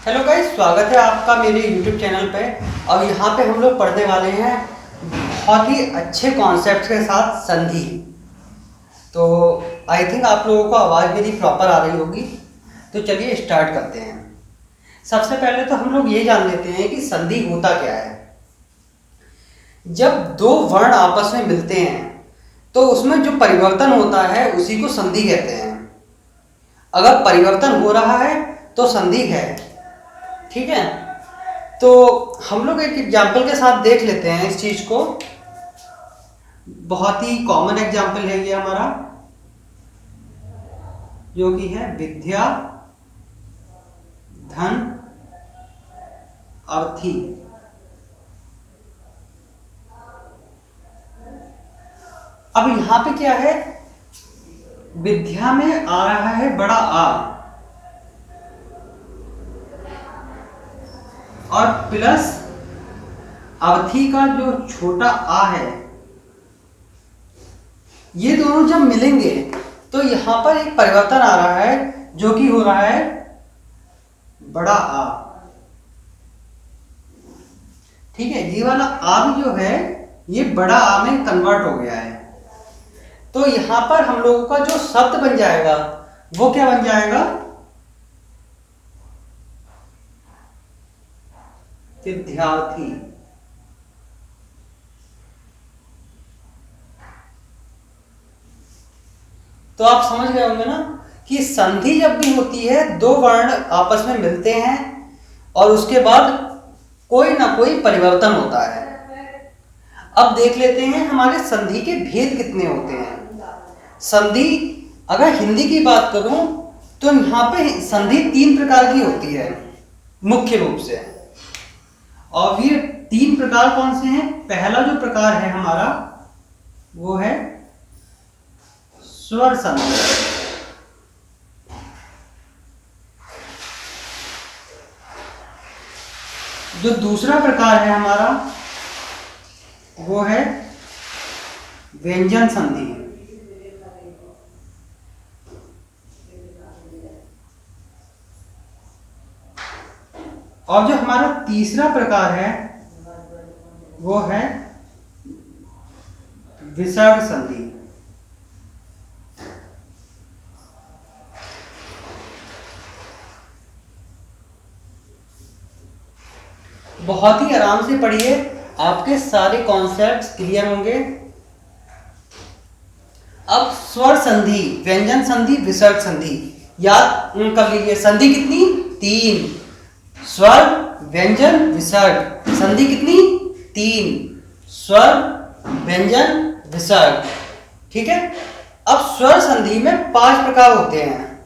Hello guys, स्वागत है आपका मेरे YouTube चैनल पे। और यहाँ पे हम लोग पढ़ने वाले हैं बहुत ही अच्छे कॉन्सेप्ट के साथ संधि। तो आई थिंक आप लोगों को आवाज़ मेरी प्रॉपर आ रही होगी। तो चलिए स्टार्ट करते हैं। सबसे पहले तो हम लोग ये जान लेते हैं कि संधि होता क्या है। जब दो वर्ण आपस में मिलते हैं तो उसमें जो परिवर्तन होता है उसी को संधि कहते हैं। अगर परिवर्तन हो रहा है तो संधि है, ठीक है। तो हम लोग एक एग्जाम्पल के साथ देख लेते हैं इस चीज को। बहुत ही कॉमन एग्जाम्पल है ये हमारा, जो कि है विद्या धन अर्थी। अब यहां पे क्या है, विद्या में आ रहा है बड़ा आ और प्लस अवधि का जो छोटा आ है। ये दोनों जब मिलेंगे तो यहां पर एक परिवर्तन आ रहा है जो कि हो रहा है बड़ा आ, ठीक है। ये वाला आ भी जो है ये बड़ा आ में कन्वर्ट हो गया है। तो यहां पर हम लोगों का जो शब्द बन जाएगा वो क्या बन जाएगा, विद्यार्थी। तो आप समझ गए होंगे ना कि संधि जब भी होती है दो वर्ण आपस में मिलते हैं और उसके बाद कोई ना कोई परिवर्तन होता है। अब देख लेते हैं हमारे संधि के भेद कितने होते हैं। संधि अगर हिंदी की बात करूं तो यहां पे संधि 3 प्रकार की होती है मुख्य रूप से। और ये 3 प्रकार कौन से हैं? पहला जो प्रकार है हमारा वो है स्वर संधि। जो दूसरा प्रकार है हमारा वो है व्यंजन संधि। और जो हमारा तीसरा प्रकार है वो है विसर्ग संधि। बहुत ही आराम से पढ़िए, आपके सारे कॉन्सेप्ट्स क्लियर होंगे। अब स्वर संधि, व्यंजन संधि, विसर्ग संधि याद कर लीजिए। संधि कितनी? 3। स्वर व्यंजन विसर्ग। संधि कितनी? 3। स्वर व्यंजन विसर्ग, ठीक है। अब स्वर संधि में 5 प्रकार होते हैं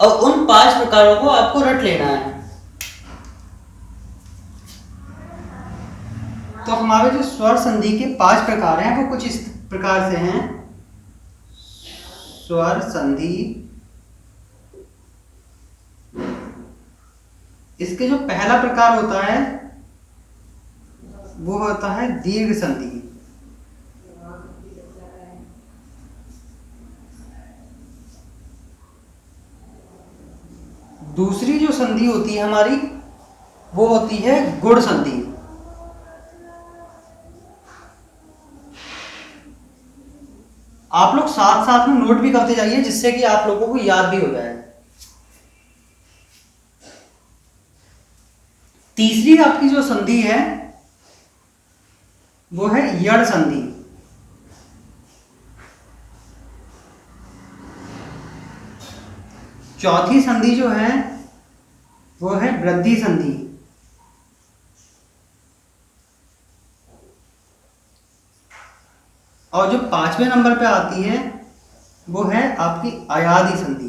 और उन 5 प्रकारों को आपको रट लेना है। तो हमारे जो स्वर संधि के 5 प्रकार हैं वो कुछ इस प्रकार से हैं। स्वर संधि, इसके जो पहला प्रकार होता है वो होता है दीर्घ संधि। दूसरी जो संधि होती है हमारी वो होती है गुण संधि। आप लोग साथ साथ में नोट भी करते जाइए जिससे कि आप लोगों को याद भी हो जाए। तीसरी आपकी जो संधि है वो है यण संधि। चौथी संधि जो है वो है वृद्धि संधि। और जो 5वें नंबर पे आती है वो है आपकी अयादि संधि।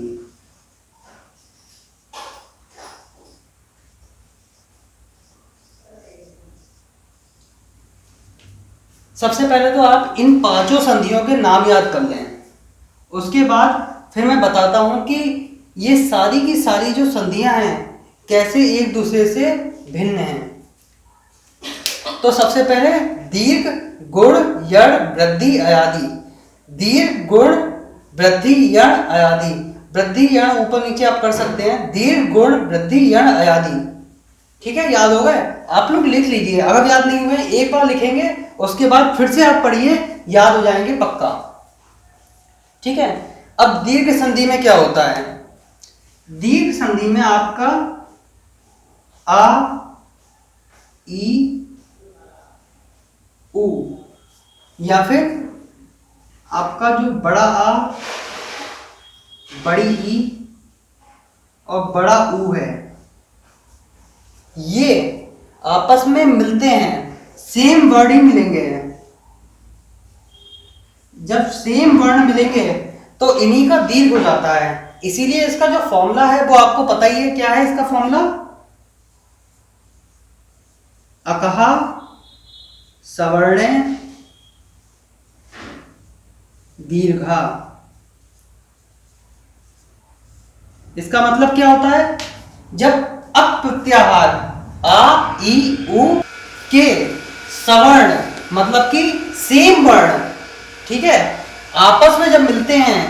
सबसे पहले तो आप इन 5 संधियों के नाम याद कर लें, उसके बाद फिर मैं बताता हूं कि ये सारी की सारी जो संधियां हैं कैसे एक दूसरे से भिन्न हैं। तो सबसे पहले दीर्घ, गुण, यण, वृद्धि, अयादि। दीर्घ, गुण, वृद्धि, यण, अयादि। वृद्धि यण ऊपर नीचे आप कर सकते हैं, दीर्घ गुण वृद्धि यण अयादि। ठीक है, याद हो गए? आप लोग लिख लीजिए, अगर याद नहीं हुए एक बार लिखेंगे, उसके बाद फिर से आप पढ़िए, याद हो जाएंगे पक्का। ठीक है, अब दीर्घ संधि में क्या होता है? दीर्घ संधि में आपका आ, ई, उ, या फिर आपका जो बड़ा आ, बड़ी ई और बड़ा ऊ है, ये आपस में मिलते हैं, सेम वर्ड ही मिलेंगे। जब सेम वर्ण मिलेंगे तो इन्हीं का दीर्घ हो जाता है। इसीलिए इसका जो फॉर्मूला है वो आपको पता ही है। क्या है इसका फॉर्मूला? अकहा सवर्णे दीर्घा। इसका मतलब क्या होता है? जब अक प्रत्याहार आ, ई, उ के सवर्ण मतलब कि सेम वर्ण, ठीक है, आपस में जब मिलते हैं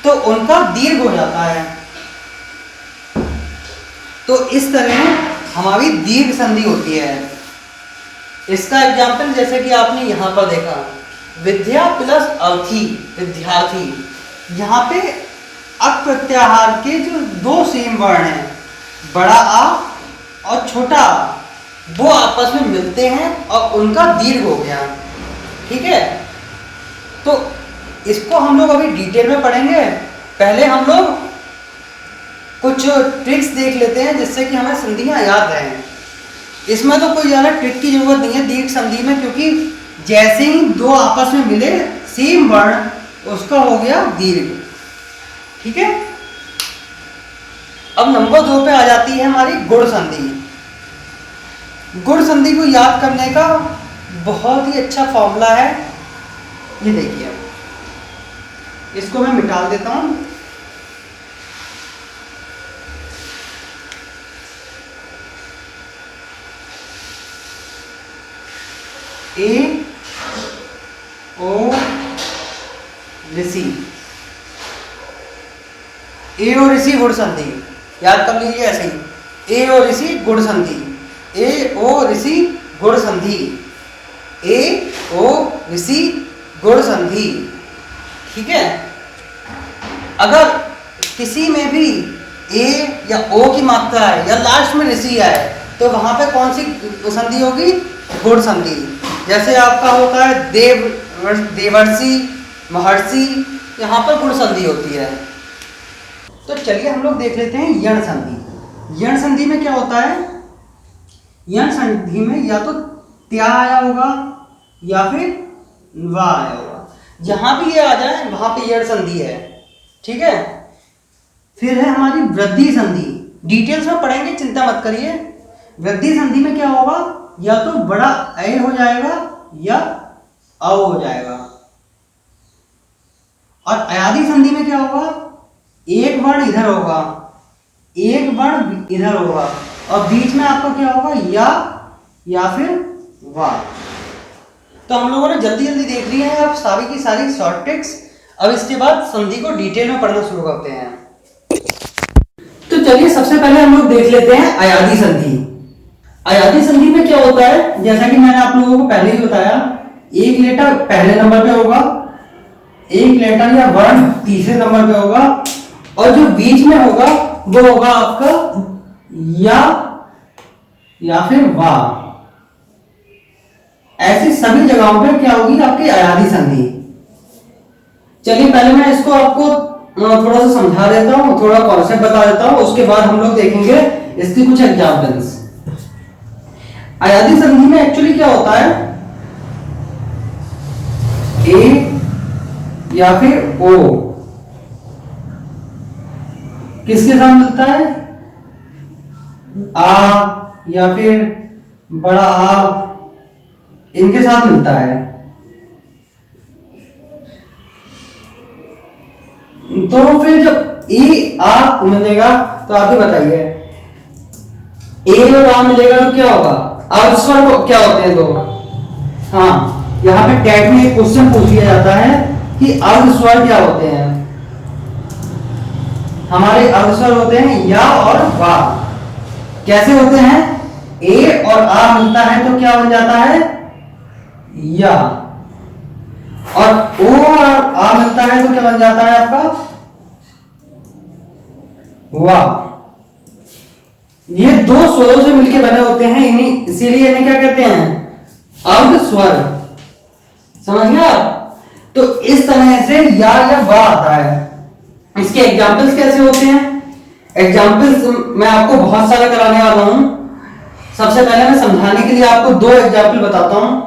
तो उनका दीर्घ हो जाता है। तो इस तरह हमारी दीर्घ संधि होती है। इसका एग्जाम्पल जैसे कि आपने यहां पर देखा, विद्या प्लस अर्थी, विद्यार्थी। यहां पे अक प्रत्याहार के जो दो सेम वर्ण हैं, बड़ा आ और छोटा आ, वो आपस में मिलते हैं और उनका दीर्घ हो गया। ठीक है, तो इसको हम लोग अभी डिटेल में पढ़ेंगे। पहले हम लोग कुछ ट्रिक्स देख लेते हैं जिससे कि हमें संधियां याद रहें। इसमें तो कोई ज़्यादा ट्रिक की जरूरत नहीं है दीर्घ संधि में, क्योंकि जैसे ही दो आपस में मिले सेम वर्ण, उसका हो गया दीर्घ। ठीक है, अब नंबर 2 पे आ जाती है हमारी गुण संधि। गुण संधि को याद करने का बहुत ही अच्छा फॉर्मूला है, ये देखिए। इसको मैं मिटा देता हूं। ए ओ ऋषि, ए और ऋषि गुण संधि याद कर लीजिए ऐसे ही। ए और ऋषि गुण संधि, ए ओ ऋषि गुण संधि, ए ओ ऋषि गुण संधि। ठीक है, अगर किसी में भी ए या ओ की मात्रा है या लास्ट में ऋषि है तो वहां पे कौन सी संधि होगी? गुण संधि। जैसे आपका होता है देवर्षि, महर्षि, यहाँ पर गुण संधि होती है। तो चलिए हम लोग देख लेते हैं यण संधि। यण संधि में क्या होता है? यण संधि में या तो त्या आया होगा या फिर वा आया होगा। जहां भी ये आ जाए वहां पे यण संधि है। ठीक है, फिर है हमारी वृद्धि संधि। डिटेल्स में पढ़ेंगे, चिंता मत करिए। वृद्धि संधि में क्या होगा? या तो बड़ा ए हो जाएगा या अ हो जाएगा। और अयादि संधि में क्या होगा? एक वर्ण इधर होगा, एक वर्ण इधर होगा, और बीच में आपका क्या होगा? या फिर वा। तो हम लोगों ने जल्दी जल्दी देख ली है अब सारी की सारी शॉर्ट ट्रिक्स। अब इसके बाद संधि को डिटेल में पढ़ना शुरू करते हैं। तो चलिए सबसे पहले हम लोग देख लेते हैं अयादि संधि। अयादि संधि में क्या होता है? जैसा कि मैंने आप लोगों को पहले ही बताया, एक लेटर पहले नंबर पे होगा, एक लेटर या वर्ण तीसरे नंबर पे होगा, और जो बीच में होगा वो होगा आपका या फिर वा। ऐसी सभी जगहों पे क्या होगी? आपकी अयादि संधि। चलिए पहले मैं इसको आपको थोड़ा सा समझा देता हूं, थोड़ा कॉन्सेप्ट बता देता हूं, उसके बाद हम लोग देखेंगे इसके कुछ एग्जाम्पल्स। अयादि संधि में एक्चुअली क्या होता है? ए या फिर ओ किसके साथ मिलता है? आ या फिर बड़ा आ, इनके साथ मिलता है। तो फिर जब ए आ मिलेगा तो आप ही बताइए, ए और आ मिलेगा तो क्या होगा? अर्ध स्वर को क्या होते हैं दो? हाँ, यहाँ पे टैग में एक क्वेश्चन पूछ लिया जाता है कि अर्ध स्वर क्या होते हैं। हमारे अर्धस्वर होते हैं या और वा। कैसे होते हैं? ए और आ मिलता है तो क्या बन जाता है? या। और ओ और आ मिलता है तो क्या बन जाता है आपका? वा। ये दो स्वरों से मिलकर बने होते हैं, इन्हीं इसीलिए इन्हें क्या कहते हैं? अर्धस्वर। समझ गया? तो इस तरह से या वा आता है। इसके एग्जाम्पल्स कैसे होते हैं? एग्जाम्पल्स मैं आपको बहुत सारे कराने वाला हूं। सबसे पहले मैं समझाने के लिए आपको दो एग्जाम्पल बताता हूं।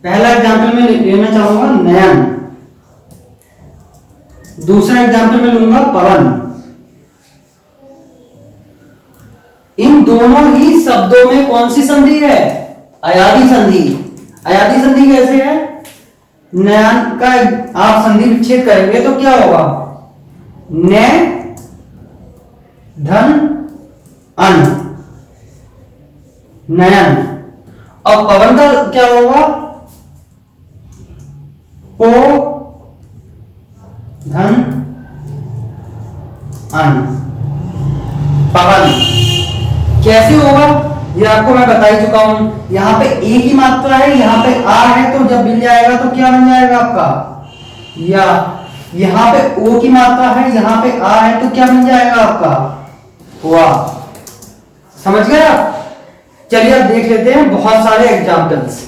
पहला एग्जाम्पल मैं लेना चाहूंगा नयन, दूसरा एग्जाम्पल मैं लूंगा पवन। इन दोनों ही शब्दों में कौन सी संधि है? अयादी संधि। अयादी संधि कैसे है? नयन का आप संधि विच्छेद करेंगे तो क्या होगा? न धन अन, नयन। और पवन का क्या होगा? पो धन अन, पवन। कैसे होगा ये आपको मैं बता ही चुका हूं। यहां पे ए की मात्रा है, यहां पे आ है, तो जब मिल जाएगा तो क्या बन जाएगा आपका? या। यहां पे ओ की मात्रा है, यहां पे आ है, तो क्या बन जाएगा आपका? वाह। समझ गए आप? चलिए अब देख लेते हैं बहुत सारे एग्जाम्पल्स।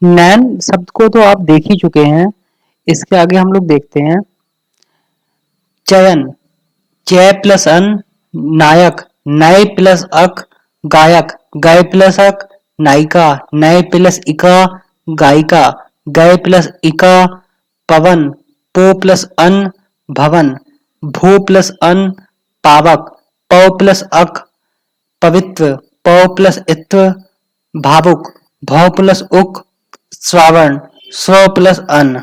नैन शब्द को तो आप देख ही चुके हैं। इसके आगे हम लोग देखते हैं चयन, चय प्लस अन, नायक, नय प्लस अक, गायक, गय प्लस अक, नायिका, नय प्लस इका, गायिका, गय प्लस इका, पवन, पो प्लस अन, भवन, भू प्लस अन, पावक, पौ प्लस अक, पवित्र, पौ प्लस इत्व, भावुक, भौ प्लस उक, श्रावण, स्व प्लस अन।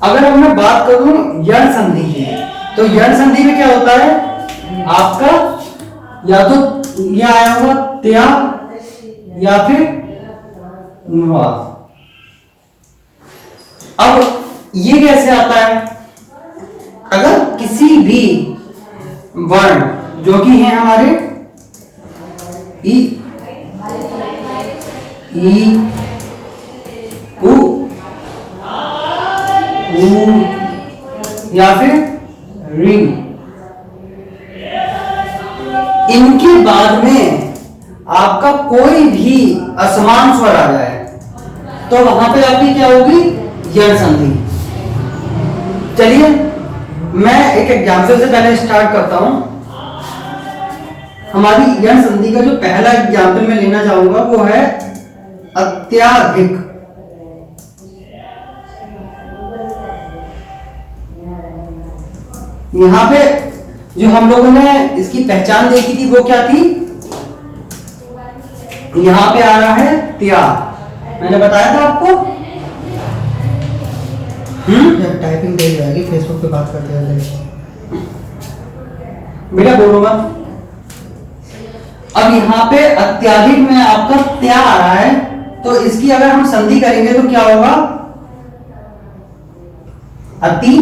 अगर अब मैं बात करूं यण संधि की, तो यण संधि में क्या होता है आपका? या तो यह आया होगा त्या या फिर नुआ। अब ये कैसे आता है? अगर किसी भी वर्ण जो कि है हमारे ई, उ, या फिर री, इनके बाद में आपका कोई भी असमान स्वर आ जाए तो वहां पे आपकी क्या होगी? यण संधि। चलिए मैं एक एग्जाम्पल से पहले स्टार्ट करता हूं। हमारी यण संधि का जो पहला एग्जाम्पल मैं लेना चाहूंगा वो है अत्याधिक। यहां पे जो हम लोगों ने इसकी पहचान देखी थी वो क्या थी? यहां पे आ रहा है त्या, मैंने बताया था आपको। टाइपिंग देख जाएगी, फेसबुक पे बात करते हैं बेटा बोलो मत। अब यहां पे अत्याधिक में आपका त्या आ रहा है, तो इसकी अगर हम संधि करेंगे तो क्या होगा? अति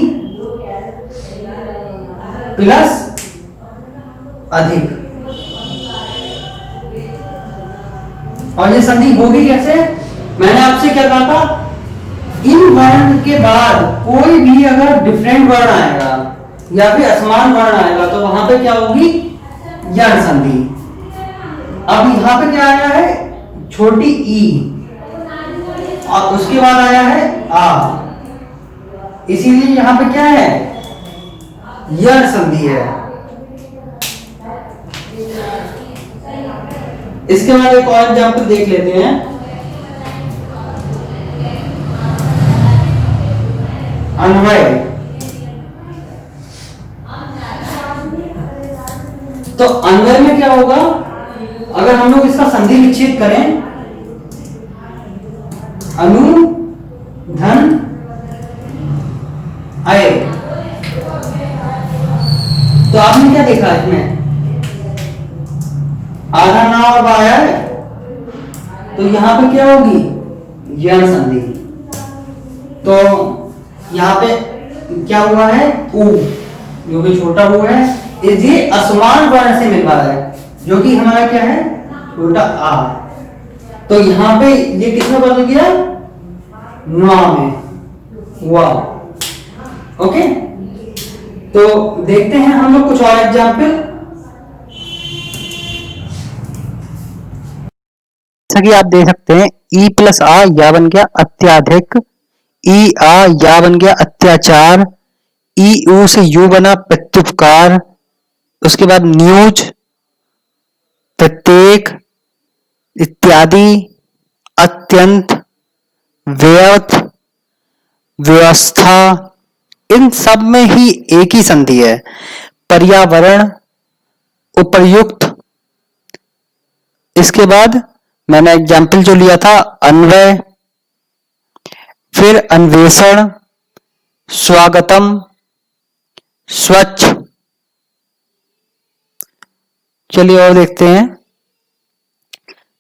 प्लस अधिक। और ये संधि होगी कैसे? मैंने आपसे क्या कहा था? इन वर्ण के बाद कोई भी अगर डिफरेंट वर्ण आएगा या फिर असमान वर्ण आएगा तो वहां पे क्या होगी? यण संधि। अब यहां पे क्या आया है? छोटी ई, और उसके बाद आया है आ, इसीलिए यहां पे क्या है? यण संधि है। इसके बाद एक और एग्जाम्पल देख लेते हैं। अन्वय। तो अन्वय में क्या होगा? अगर हम लोग इसका संधि विच्छेद करें, अनु धन अय, तो आपने क्या देखा इसमें? आधा ना और आया है, तो यहां पे क्या होगी? यण संधि। तो यहां पे क्या हुआ है? उ, जो कि छोटा वो है, ये असमान वर्ण से मिल रहा है, जो कि हमारा क्या है, छोटा आ। तो यहाँ पे ये किसमें बदल गया, नौ में, वाह। ओके, तो देखते हैं हम लोग कुछ और एग्जाम्पल। जैसा कि आप देख सकते हैं, ई प्लस आ या बन गया अत्याधिक, ई आ या बन गया अत्याचार, ई ऊ से यू बना प्रत्युपकार, उसके बाद न्यूज, प्रत्येक, इत्यादि, अत्यंत, व्यर्थ, व्यवस्था, इन सब में ही एक ही संधि है। पर्यावरण, उपर्युक्त, इसके बाद मैंने एग्जाम्पल जो लिया था अन्वय, फिर अन्वेषण, स्वागतम, स्वच्छ। चलिए और देखते हैं,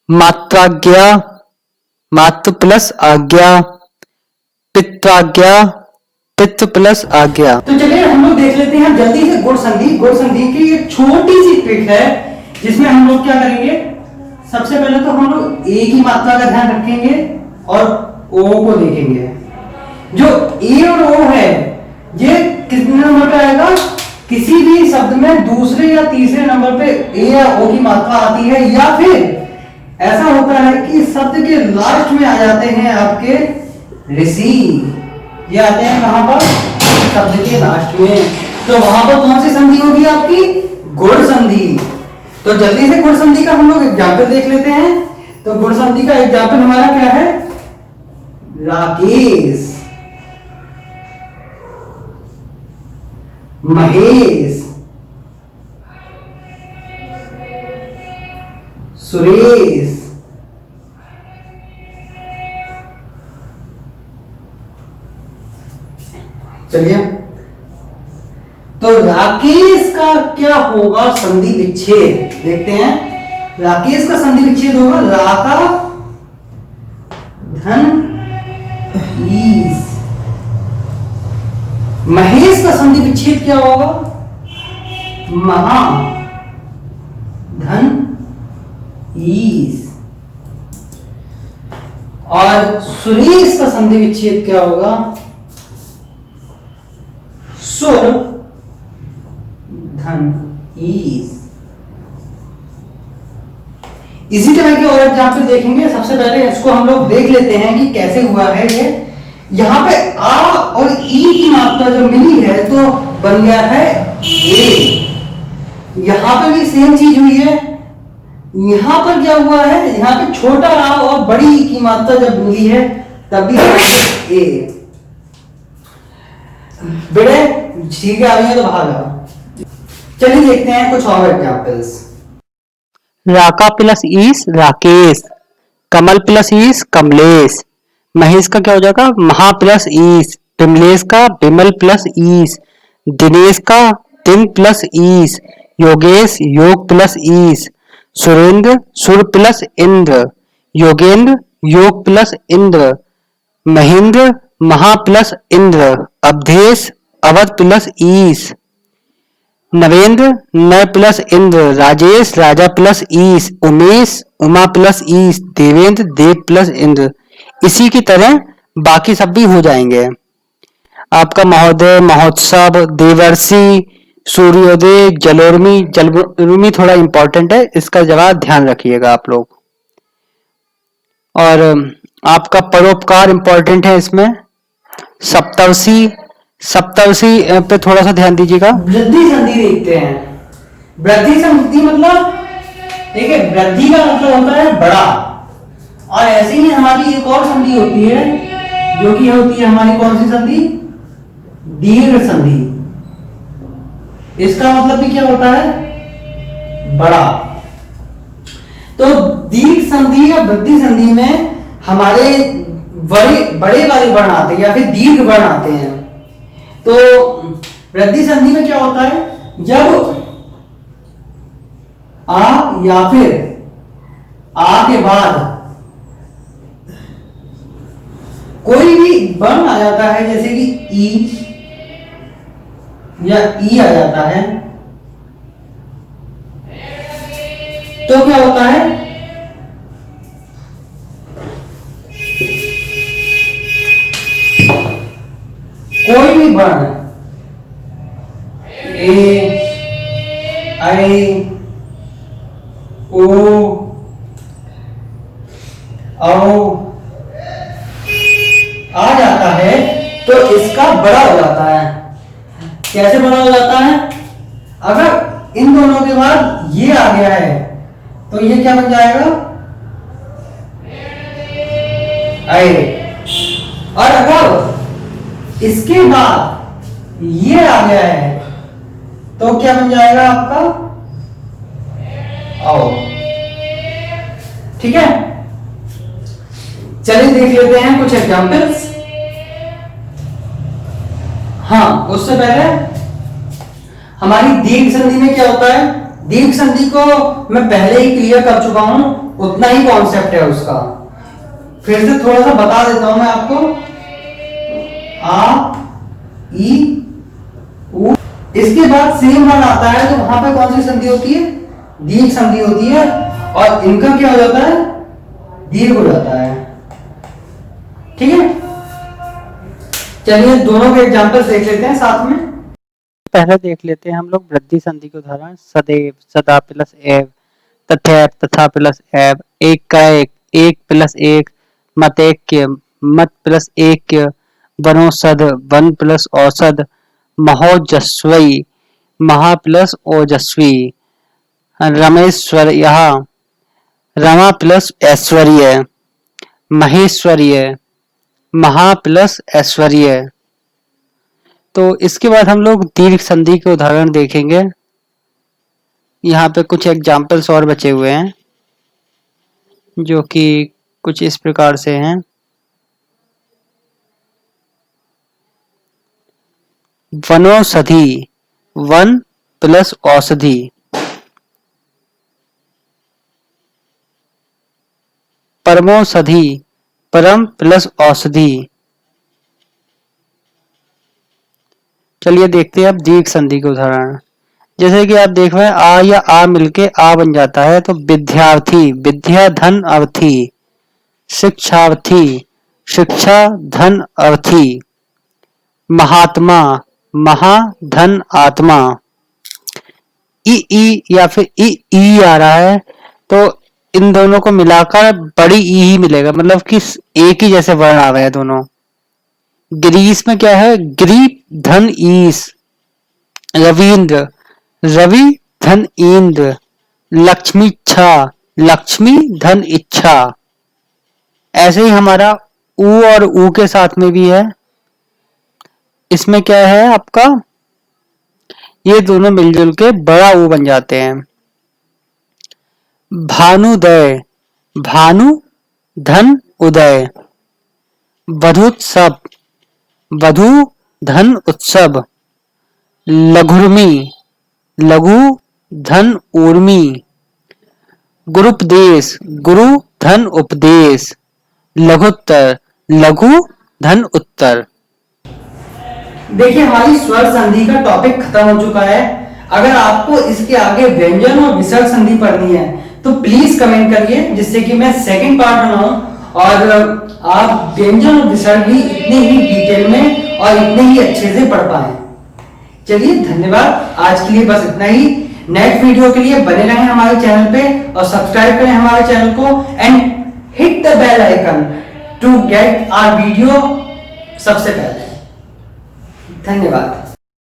मात्राज्ञा, मात्र प्लस आज्ञा, पित्राज्ञा, पितृ प्लस आज्ञा। तो चलिए हम लोग देख लेते हैं जल्दी से गुण संधि। गुण संधि की एक छोटी सी ट्रिक है, जिसमें हम लोग क्या करेंगे, सबसे पहले तो हम लोग ए की मात्रा का ध्यान रखेंगे और ओ को देखेंगे। जो ए और ओ है, ये कितने नंबर पे आएगा, किसी भी शब्द में दूसरे या तीसरे नंबर पे ए या ओ की मात्रा आती है, या फिर ऐसा होता है कि शब्द के लास्ट में आ जाते हैं आपके ऋषि, ये आते हैं कहां पर, शब्द के लास्ट में। तो वहां पर कौन सी संधि होगी आपकी, गुण संधि। तो जल्दी से गुण संधि का हम लोग एग्जाम्पल देख लेते हैं। तो गुण संधि का एग्जाम्पल हमारा क्या है, राकेश, महेश, सुरेश, चलिए। तो राकेश का क्या होगा संधि विच्छेद, देखते हैं। राकेश का संधि विच्छेद होगा रा का धन ईस। महेश का संधि विच्छेद क्या होगा, महा धन ईस। और सुरेश का संधि विच्छेद क्या होगा, सुर धन ईस। इसी तरह के और एग्जाम्पल देखेंगे। सबसे पहले इसको हम लोग देख लेते हैं कि कैसे हुआ है ये। यहाँ पे आ और ई की मात्रा जो मिली है तो बन गया है ए। यहाँ पे भी सेम चीज हुई है। यहाँ पर क्या हुआ है, यहाँ पे छोटा आ और बड़ी ई की मात्रा जब मिली है तब भी ए। बेटे ठीक है, अभी तो बाहर आओ। चलिए देखते हैं कुछ और एग्जाम्पल्स। राका प्लस ईस राकेश, कमल प्लस ईस कमलेश, महेश का क्या हो जाएगा, महा प्लस ईस, विमलेश का विमल प्लस ईस, दिनेश का दिन प्लस ईस, योगेश योग प्लस ईस, सुरेंद्र सुर प्लस इंद्र, योगेंद्र योग प्लस इंद्र, महेंद्र महा प्लस इंद्र, अवधेश अवध प्लस ईस, नवेंद्र नर प्लस इंद्र, राजेश राजा प्लस ईस, उमेश उमा प्लस ईस, देवेंद्र देव प्लस इंद्र। इसी की तरह बाकी सब भी हो जाएंगे। आपका महोदय, महोत्सव, देवर्षि, सूर्योदय, जलोर्मी। जलोर्मी थोड़ा इंपॉर्टेंट है, इसका जवाब ध्यान रखिएगा आप लोग। और आपका परोपकार इंपॉर्टेंट है इसमें। सप्तर्षि, सप्तर्षि पे थोड़ा सा ध्यान दीजिएगा। वृद्धि संधि देखते हैं। वृद्धि संधि मतलब देखिए, वृद्धि का मतलब होता है बड़ा। और ऐसे ही हमारी एक और संधि होती है, जो कि होती है हमारी कौन सी संधि, दीर्घ संधि। इसका मतलब भी क्या होता है, बड़ा। तो दीर्घ संधि या वृद्धि संधि में हमारे बड़े वाले वर्ण आते हैं या फिर दीर्घ वर्ण आते हैं। तो वृद्धि संधि में क्या होता है, जब आ या फिर आ के बाद कोई भी वर्ण आ जाता है, जैसे कि ई, या ई आ जाता है तो क्या होता है, कोई भी वर्ण ए, आई, ओ, औ आ जाता है तो इसका बड़ा हो जाता है। कैसे बड़ा हो जाता है? अगर इन दोनों के बाद ये आ गया है तो ये क्या बन जाएगा, आई। और अगर इसके बाद ये आ गया है तो क्या बन जाएगा आपका, आओ। ठीक है, चलिए देख लेते हैं कुछ एग्जांपल्स। हाँ, उससे पहले हमारी दीर्घ संधि में क्या होता है, दीर्घ संधि को मैं पहले ही क्लियर कर चुका हूं, उतना ही कॉन्सेप्ट है उसका। फिर से थोड़ा सा बता देता हूं मैं आपको। आ, ई, उ, इसके बाद सेम वर्ड आता है तो वहां पे कौन सी संधि होती है, दीर्घ संधि होती है, और इनका क्या हो जाता है, दीर्घ हो जाता है। ठीक है, चलिए दोनों के एग्जांपल्स देख लेते हैं साथ में। पहले देख लेते हैं हम लोग वृद्धि संधि के उदाहरण। सदैव, सदा प्लस एव, तथैव, तथा प्लस एव, एक का एक, एक प्लस एक, मतैक्य, मत प्लस एक, वनौषध, वन प्लस औषध, महोजस्वी, महा प्लस ओजस्वी, रमेश्वर्यः, रमा प्लस ऐश्वर्य, महेश्वर्य, महा प्लस ऐश्वर्य। तो इसके बाद हम लोग दीर्घ संधि के उदाहरण देखेंगे। यहाँ पे कुछ एग्जाम्पल्स और बचे हुए हैं जो कि कुछ इस प्रकार से हैं। वनौषधि, वन प्लस औषधि, परमौषधि, परम प्लस औषधि। चलिए देखते हैं अब दीर्घ संधि के उदाहरण। जैसे कि आप देख रहे हैं आ या आ मिलके आ बन जाता है तो विद्यार्थी, विद्या धन अर्थी, शिक्षार्थी, शिक्षा धन अर्थी, महात्मा, महा धन आत्मा। ई या फिर ई आ रहा है तो इन दोनों को मिलाकर बड़ी ई ही मिलेगा, मतलब कि एक ही जैसे वर्ण आ रहे हैं दोनों। ग्रीस में क्या है, ग्री धन ईस, रविंद्र, रवि धन इंद्र, लक्ष्मी इच्छा, लक्ष्मी धन इच्छा। ऐसे ही हमारा ऊ और ऊ के साथ में भी है। इसमें क्या है आपका, ये दोनों मिलजुल के बड़ा ऊ बन जाते हैं। भानुदय, भानु धन उदय, वधुत्सव, वधु धन उत्सव, लघुर्मी, लघु धन ऊर्मी, गुरुपदेश, गुरु धन उपदेश, लघुत्तर, लघु धन उत्तर। देखिए हमारी स्वर संधि का टॉपिक खत्म हो चुका है। अगर आपको इसके आगे व्यंजन और विसर्ग संधि पढ़नी है तो प्लीज कमेंट करिए, जिससे कि मैं सेकंड पार्ट बनाऊं और आप व्यंजन और विसर्ग भी इतने ही डिटेल में और इतने ही अच्छे से पढ़ पाए। चलिए धन्यवाद, आज के लिए बस इतना ही। नेक्स्ट वीडियो के लिए बने रहें हमारे चैनल पे और सब्सक्राइब करें हमारे चैनल को and hit the bell icon to get our video सबसे पहले। धन्यवाद।